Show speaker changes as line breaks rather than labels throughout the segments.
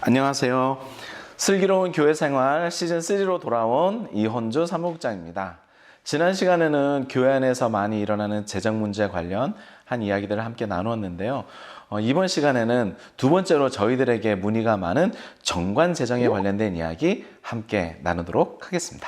안녕하세요. 슬기로운 교회 생활 시즌3로 돌아온 이헌주 사무국장입니다. 지난 시간에는 교회 안에서 많이 일어나는 재정 문제 관련 한 이야기들을 함께 나누었는데요. 이번 시간에는 두 번째로 저희들에게 문의가 많은 정관 재정에 관련된 이야기 함께 나누도록 하겠습니다.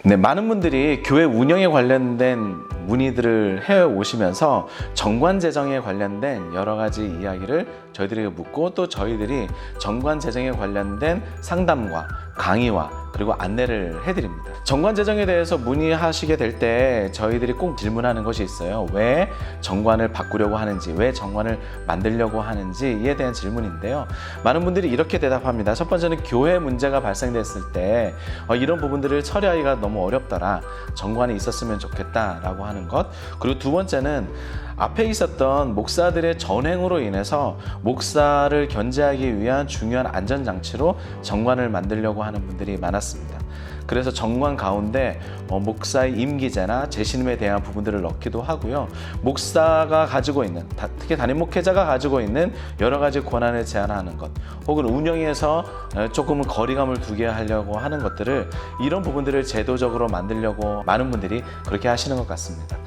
네, 많은 분들이 교회 운영에 관련된 문의들을 해오시면서 정관 재정에 관련된 여러 가지 이야기를 저희들에게 묻고 또 저희들이 정관 재정에 관련된 상담과 강의와 그리고 안내를 해드립니다. 정관 재정에 대해서 문의하시게 될 때 저희들이 꼭 질문하는 것이 있어요. 왜 정관을 바꾸려고 하는지, 왜 정관을 만들려고 하는지에 대한 질문인데요. 많은 분들이 이렇게 대답합니다. 첫 번째는 교회 문제가 발생됐을 때 이런 부분들을 처리하기가 너무 어렵더라. 정관이 있었으면 좋겠다라고 하는 것. 그리고 두 번째는 앞에 있었던 목사들의 전횡으로 인해서 목사를 견제하기 위한 중요한 안전장치로 정관을 만들려고 하는 분들이 많았습니다. 그래서 정관 가운데 목사의 임기제나 재신임에 대한 부분들을 넣기도 하고요. 목사가 가지고 있는, 특히 담임 목회자가 가지고 있는 여러 가지 권한을 제한하는 것, 혹은 운영에서 조금은 거리감을 두게 하려고 하는 것들을, 이런 부분들을 제도적으로 만들려고 많은 분들이 그렇게 하시는 것 같습니다.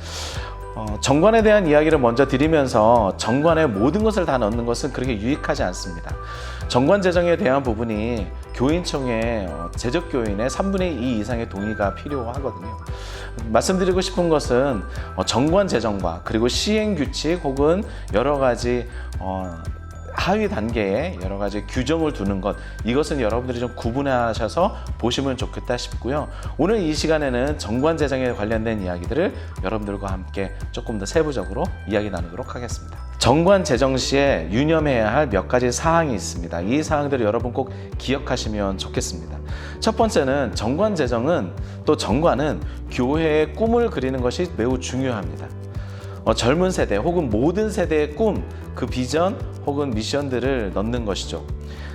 정관에 대한 이야기를 먼저 드리면서 정관에 모든 것을 다 넣는 것은 그렇게 유익하지 않습니다. 정관 재정에 대한 부분이 교인총회 재적교인의 3분의 2 이상의 동의가 필요하거든요. 말씀드리고 싶은 것은 정관 재정과 그리고 시행규칙 혹은 여러 가지 하위 단계에 여러 가지 규정을 두는 것, 이것은 여러분들이 좀 구분하셔서 보시면 좋겠다 싶고요. 오늘 이 시간에는 정관 재정에 관련된 이야기들을 여러분들과 함께 조금 더 세부적으로 이야기 나누도록 하겠습니다. 정관 재정 시에 유념해야 할 몇 가지 사항이 있습니다. 이 사항들을 여러분 꼭 기억하시면 좋겠습니다. 첫 번째는 정관 재정은, 또 정관은 교회의 꿈을 그리는 것이 매우 중요합니다. 젊은 세대 혹은 모든 세대의 꿈, 그 비전 혹은 미션들을 넣는 것이죠.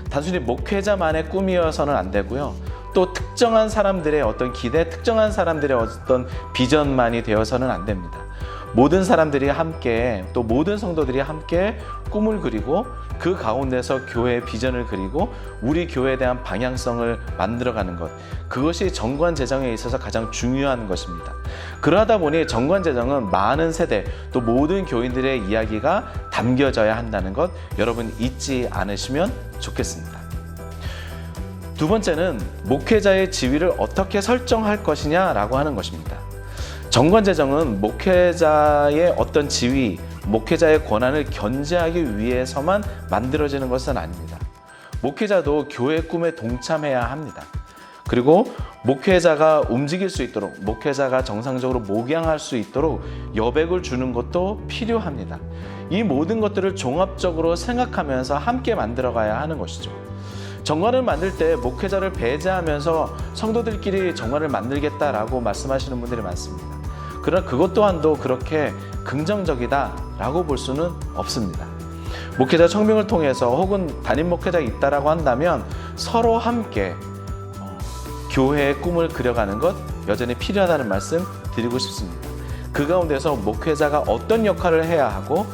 단순히 목회자만의 꿈이어서는 안 되고요. 또 특정한 사람들의 어떤 기대, 특정한 사람들의 어떤 비전만이 되어서는 안 됩니다. 모든 사람들이 함께, 또 모든 성도들이 함께 꿈을 그리고 그 가운데서 교회의 비전을 그리고 우리 교회에 대한 방향성을 만들어가는 것, 그것이 정관 재정에 있어서 가장 중요한 것입니다. 그러다 보니 정관 재정은 많은 세대, 또 모든 교인들의 이야기가 담겨져야 한다는 것, 여러분 잊지 않으시면 좋겠습니다. 두 번째는 목회자의 지위를 어떻게 설정할 것이냐라고 하는 것입니다. 정관 재정은 목회자의 어떤 지위, 목회자의 권한을 견제하기 위해서만 만들어지는 것은 아닙니다. 목회자도 교회 꿈에 동참해야 합니다. 그리고 목회자가 움직일 수 있도록, 목회자가 정상적으로 목양할 수 있도록 여백을 주는 것도 필요합니다. 이 모든 것들을 종합적으로 생각하면서 함께 만들어가야 하는 것이죠. 정관을 만들 때 목회자를 배제하면서 성도들끼리 정관을 만들겠다라고 말씀하시는 분들이 많습니다. 그러나 그것 또한도 그렇게 긍정적이다라고 볼 수는 없습니다. 목회자 청빙을 통해서 혹은 담임 목회자가 있다라고 한다면 서로 함께 교회의 꿈을 그려가는 것 여전히 필요하다는 말씀 드리고 싶습니다. 그 가운데서 목회자가 어떤 역할을 해야 하고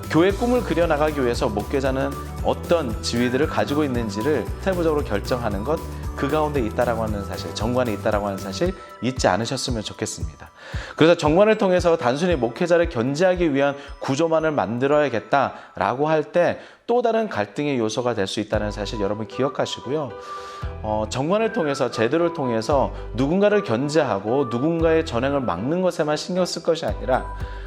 교회 꿈을 그려나가기 위해서 목회자는 어떤 지위들을 가지고 있는지를 세부적으로 결정하는 것, 그 가운데 있다라고 하는 사실, 정관에 있다라고 하는 사실 잊지 않으셨으면 좋겠습니다. 그래서 정관을 통해서 단순히 목회자를 견제하기 위한 구조만을 만들어야겠다라고 할 때 또 다른 갈등의 요소가 될 수 있다는 사실 여러분 기억하시고요. 정관을 통해서, 제도를 통해서 누군가를 견제하고 누군가의 전횡을 막는 것에만 신경 쓸 것이 아니라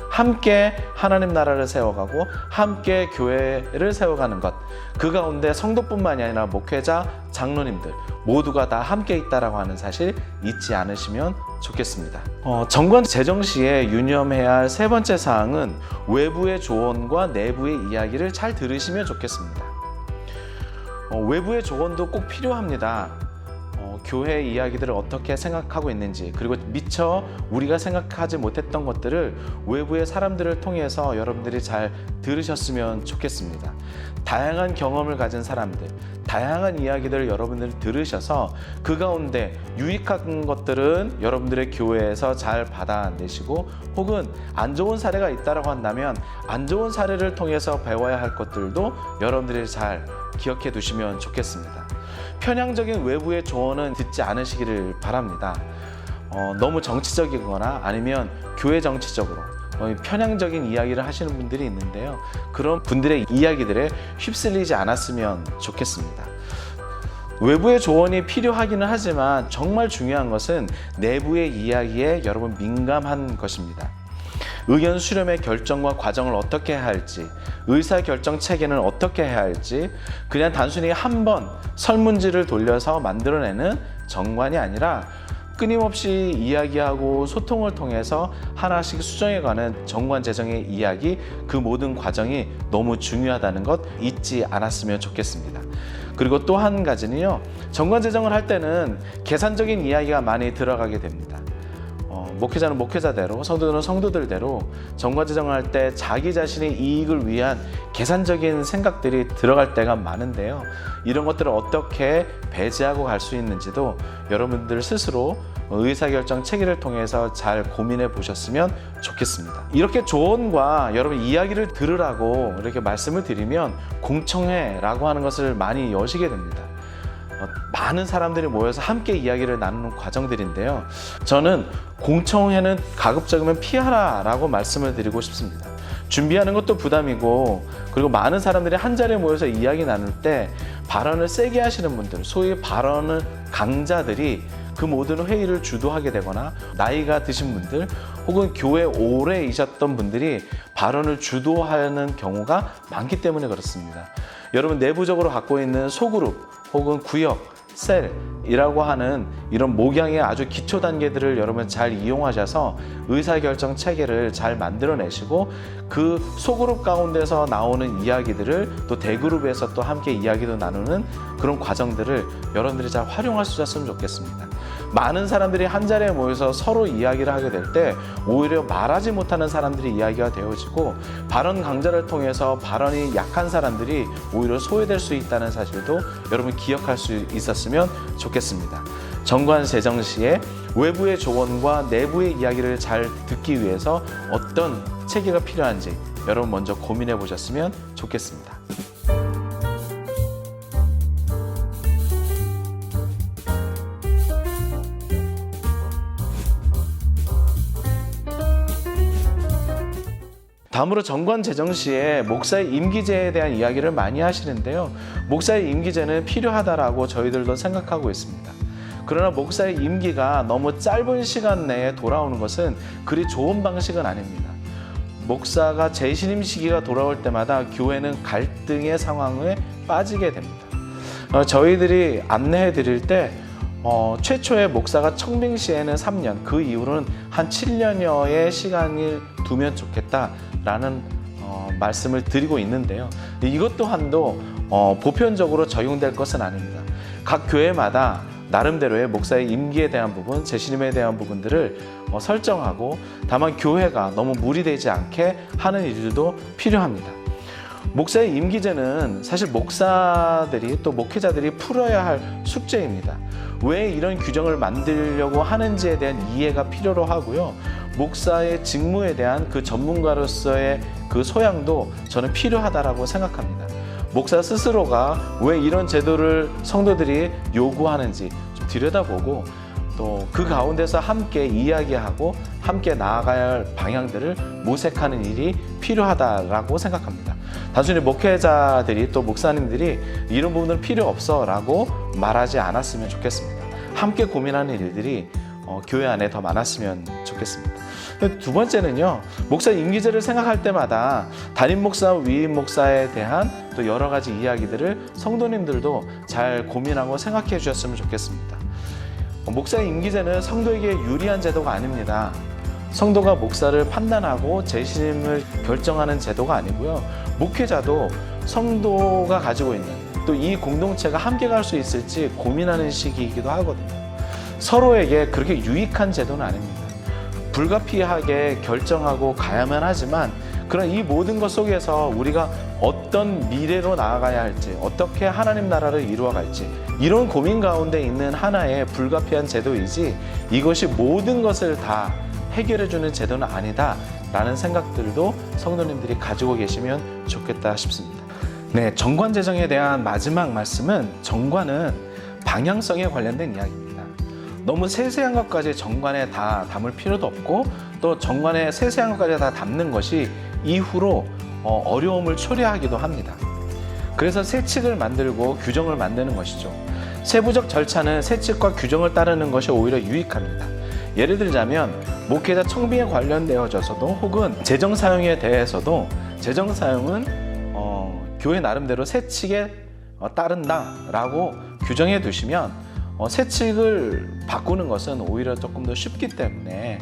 함께 하나님 나라를 세워가고 함께 교회를 세워가는 것, 그 가운데 성도뿐만이 아니라 목회자, 장로님들 모두가 다 함께 있다라고 하는 사실 잊지 않으시면 좋겠습니다. 정관 재정 시에 유념해야 할 세 번째 사항은 외부의 조언과 내부의 이야기를 잘 들으시면 좋겠습니다. 외부의 조언도 꼭 필요합니다. 교회 이야기들을 어떻게 생각하고 있는지, 그리고 미처 우리가 생각하지 못했던 것들을 외부의 사람들을 통해서 여러분들이 잘 들으셨으면 좋겠습니다. 다양한 경험을 가진 사람들, 다양한 이야기들을 여러분들이 들으셔서 그 가운데 유익한 것들은 여러분들의 교회에서 잘 받아내시고, 혹은 안 좋은 사례가 있다고 한다면 안 좋은 사례를 통해서 배워야 할 것들도 여러분들이 잘 기억해 두시면 좋겠습니다. 편향적인 외부의 조언은 듣지 않으시기를 바랍니다. 너무 정치적이거나 아니면 교회 정치적으로 편향적인 이야기를 하시는 분들이 있는데요. 그런 분들의 이야기들에 휩쓸리지 않았으면 좋겠습니다. 외부의 조언이 필요하기는 하지만 정말 중요한 것은 내부의 이야기에 여러분 민감한 것입니다. 의견 수렴의 결정과 과정을 어떻게 해야 할지, 의사결정 체계는 어떻게 해야 할지, 그냥 단순히 한 번 설문지를 돌려서 만들어내는 정관이 아니라 끊임없이 이야기하고 소통을 통해서 하나씩 수정해가는 정관 재정의 이야기, 그 모든 과정이 너무 중요하다는 것 잊지 않았으면 좋겠습니다. 그리고 또 한 가지는요, 정관 재정을 할 때는 계산적인 이야기가 많이 들어가게 됩니다. 목회자는 목회자대로, 성도들은 성도들대로 정관 재정을 할 때 자기 자신의 이익을 위한 계산적인 생각들이 들어갈 때가 많은데요. 이런 것들을 어떻게 배제하고 갈 수 있는지도 여러분들 스스로 의사결정 체계를 통해서 잘 고민해 보셨으면 좋겠습니다. 이렇게 조언과 여러분 이야기를 들으라고 이렇게 말씀을 드리면 공청회라고 하는 것을 많이 여시게 됩니다. 많은 사람들이 모여서 함께 이야기를 나누는 과정들인데요. 저는 공청회는 가급적이면 피하라 라고 말씀을 드리고 싶습니다. 준비하는 것도 부담이고, 그리고 많은 사람들이 한 자리에 모여서 이야기 나눌 때 발언을 세게 하시는 분들, 소위 발언을 강자들이 그 모든 회의를 주도하게 되거나, 나이가 드신 분들 혹은 교회 오래 계셨던 분들이 발언을 주도하는 경우가 많기 때문에 그렇습니다. 여러분 내부적으로 갖고 있는 소그룹 혹은 구역, 셀이라고 하는 이런 목양의 아주 기초 단계들을 여러분 잘 이용하셔서 의사결정 체계를 잘 만들어내시고, 그 소그룹 가운데서 나오는 이야기들을 또 대그룹에서 또 함께 이야기도 나누는 그런 과정들을 여러분들이 잘 활용할 수 있었으면 좋겠습니다. 많은 사람들이 한 자리에 모여서 서로 이야기를 하게 될 때 오히려 말하지 못하는 사람들이 이야기가 되어지고, 발언 강자를 통해서 발언이 약한 사람들이 오히려 소외될 수 있다는 사실도 여러분 기억할 수 있었으면 좋겠습니다. 정관 재정 시에 외부의 조언과 내부의 이야기를 잘 듣기 위해서 어떤 체계가 필요한지 여러분 먼저 고민해 보셨으면 좋겠습니다. 다음으로 정관 재정 시에 목사의 임기제에 대한 이야기를 많이 하시는데요. 목사의 임기제는 필요하다라고 저희들도 생각하고 있습니다. 그러나 목사의 임기가 너무 짧은 시간 내에 돌아오는 것은 그리 좋은 방식은 아닙니다. 목사가 재신임 시기가 돌아올 때마다 교회는 갈등의 상황에 빠지게 됩니다. 저희들이 안내해 드릴 때 최초의 목사가 청빙 시에는 3년, 그 이후로는 한 7년여의 시간을 두면 좋겠다라는 말씀을 드리고 있는데요. 이것 또한도 보편적으로 적용될 것은 아닙니다. 각 교회마다 나름대로의 목사의 임기에 대한 부분, 재신임에 대한 부분들을 설정하고, 다만 교회가 너무 무리되지 않게 하는 일들도 필요합니다. 목사의 임기제는 사실 목사들이 또 목회자들이 풀어야 할 숙제입니다. 왜 이런 규정을 만들려고 하는지에 대한 이해가 필요로 하고요. 목사의 직무에 대한 그 전문가로서의 그 소양도 저는 필요하다라고 생각합니다. 목사 스스로가 왜 이런 제도를 성도들이 요구하는지 좀 들여다보고, 또 그 가운데서 함께 이야기하고 함께 나아가야 할 방향들을 모색하는 일이 필요하다라고 생각합니다. 단순히 목회자들이 또 목사님들이 이런 부분은 필요 없어 라고 말하지 않았으면 좋겠습니다. 함께 고민하는 일들이 교회 안에 더 많았으면 좋겠습니다. 두 번째는요, 목사 임기제를 생각할 때마다 담임 목사, 위임 목사에 대한 또 여러 가지 이야기들을 성도님들도 잘 고민하고 생각해 주셨으면 좋겠습니다. 목사의 임기제는 성도에게 유리한 제도가 아닙니다. 성도가 목사를 판단하고 재신임을 결정하는 제도가 아니고요. 목회자도 성도가 가지고 있는 또 이 공동체가 함께 갈 수 있을지 고민하는 시기이기도 하거든요. 서로에게 그렇게 유익한 제도는 아닙니다. 불가피하게 결정하고 가야만 하지만 그런 이 모든 것 속에서 우리가 어떤 미래로 나아가야 할지, 어떻게 하나님 나라를 이루어갈지, 이런 고민 가운데 있는 하나의 불가피한 제도이지 이것이 모든 것을 다 해결해주는 제도는 아니다 라는 생각들도 성도님들이 가지고 계시면 좋겠다 싶습니다. 네, 정관제정에 대한 마지막 말씀은, 정관은 방향성에 관련된 이야기입니다. 너무 세세한 것까지 정관에 다 담을 필요도 없고, 또 정관에 세세한 것까지 다 담는 것이 이후로 어려움을 초래하기도 합니다. 그래서 세칙을 만들고 규정을 만드는 것이죠. 세부적 절차는 세칙과 규정을 따르는 것이 오히려 유익합니다. 예를 들자면 목회자 청빙에 관련되어져서도, 혹은 재정 사용에 대해서도, 재정 사용은 교회 나름대로 세칙에 따른다라고 규정해 두시면 세칙을 바꾸는 것은 오히려 조금 더 쉽기 때문에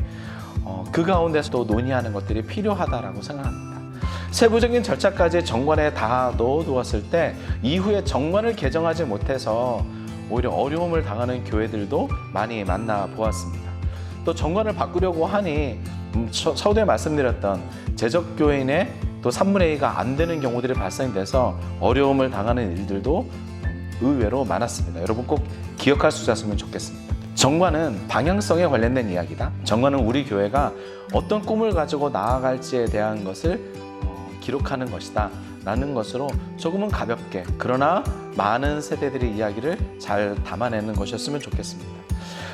그 가운데서 또 논의하는 것들이 필요하다라고 생각합니다. 세부적인 절차까지 정관에 다 넣어두었을 때 이후에 정관을 개정하지 못해서 오히려 어려움을 당하는 교회들도 많이 만나보았습니다. 또 정관을 바꾸려고 하니 서두에 말씀드렸던 재적교인의 또 3분의 2가 안 되는 경우들이 발생돼서 어려움을 당하는 일들도 의외로 많았습니다. 여러분 꼭 기억할 수 있었으면 좋겠습니다. 정관은 방향성에 관련된 이야기다. 정관은 우리 교회가 어떤 꿈을 가지고 나아갈지에 대한 것을 기록하는 것이다 라는 것으로 조금은 가볍게, 그러나 많은 세대들의 이야기를 잘 담아내는 것이었으면 좋겠습니다.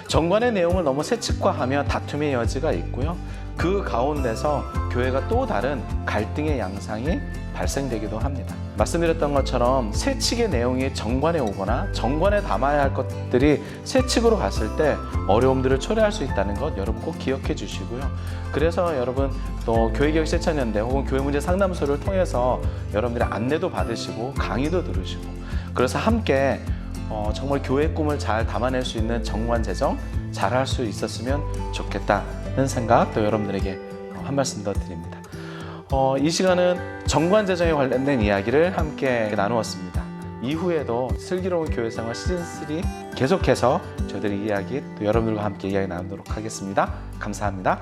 정관의 내용을 너무 세칙화하면 다툼의 여지가 있고요. 그 가운데서 교회가 또 다른 갈등의 양상이 발생되기도 합니다. 말씀드렸던 것처럼 세칙의 내용이 정관에 오거나 정관에 담아야 할 것들이 세칙으로 갔을 때 어려움들을 초래할 수 있다는 것 여러분 꼭 기억해 주시고요. 그래서 여러분 또 교회개혁 실천연대 혹은 교회문제 상담소를 통해서 여러분들의 안내도 받으시고 강의도 들으시고, 그래서 함께 정말 교회의 꿈을 잘 담아낼 수 있는 정관 제정 잘 할 수 있었으면 좋겠다는 생각 또 여러분들에게 한 말씀 더 드립니다. 이 시간은 정관 제정에 관련된 이야기를 함께 나누었습니다. 이후에도 슬기로운 교회생활 시즌3 계속해서 저희들의 이야기 또 여러분들과 함께 이야기 나누도록 하겠습니다. 감사합니다.